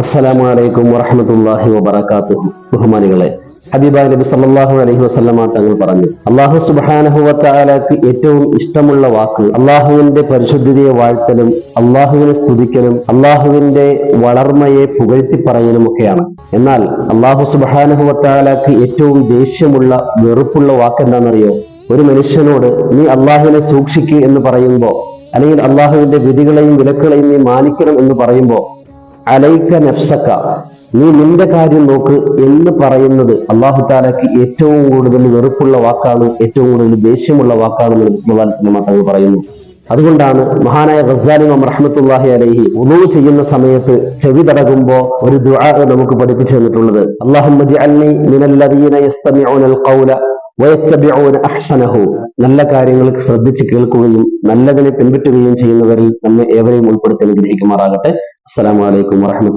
അസ്സലാമു അലൈക്കും വറഹ്മത്തുള്ളാഹി വബറകാതുഹു. ബഹുമാനികളെ, ഹബീബായ നബി സല്ലല്ലാഹു അലൈഹി വസല്ലമ തങ്ങൾ പറഞ്ഞു, അല്ലാഹു സുബ്ഹാനഹു വ തആലക്ക് ഏറ്റവും ഇഷ്ടമുള്ള വാക്ക് അല്ലാഹുവിന്റെ പരിശുദ്ധിയെ വാഴ്ത്തലും അല്ലാഹുവിനെ സ്തുതിക്കലും അല്ലാഹുവിന്റെ വളർമയെ പുകഴ്ത്തി പറയലും ഒക്കെയാണ്. എന്നാൽ അല്ലാഹു സുബ്ഹാനഹു വ തആലക്ക് ഏറ്റവും ദേഷ്യമുള്ള വെറുപ്പുള്ള വാക്ക് എന്താണെന്നറിയോ? ഒരു മനുഷ്യനോട് നീ അല്ലാഹുവിനെ സൂക്ഷിക്കുക എന്ന് പറയുമ്പോ, അല്ലെങ്കിൽ അല്ലാഹുവിന്റെ വിധികളെയും വിലക്കുകളെയും നീ മാനിക്കണം എന്ന് പറയുമ്പോ, അലൈക നഫ്സക, നീ നിന്റെ കാര്യം നോക്ക് എന്ന് പറയുന്നത് അല്ലാഹു തആലക്ക് ഏറ്റവും കൂടുതൽ വെറുപ്പുള്ള വാക്കാണ്, ഏറ്റവും കൂടുതൽ ദേഷ്യമുള്ള വാക്കാണെന്ന് നബി സല്ലല്ലാഹു അലൈഹി വസല്ലം തങ്ങൾ പറയുന്നു. അതുകൊണ്ടാണ് മഹാനായ ഗസ്സാലി ഇമാം റഹ്മത്തുള്ളാഹി അലൈഹി വുളൂ ചെയ്യുന്ന സമയത്ത് ചെവി തടകുമ്പോ ഒരു ദുആ നമുക്ക് പഠിപ്പിച്ചു തന്നിട്ടുള്ളത്. അല്ലാഹുമ്മ ജ്അൽനി മിനല്ലദീന യസ്തമിഊനൽ ഖൗല വയത്തബിഊന അഹ്സനഹു. നല്ല കാര്യങ്ങൾ ശ്രദ്ധിച്ച് കേൾക്കുകയും നല്ലതിനെ പിൻപറ്റുകയും ചെയ്യുന്നവരിൽ നമ്മെ ഏവരെയും ഉൾപ്പെടുത്തി അനുഗ്രഹിക്കുമാറാകട്ടെ. അസ്സലാമു അലൈക്കും വറഹ്മത്തുള്ളാഹി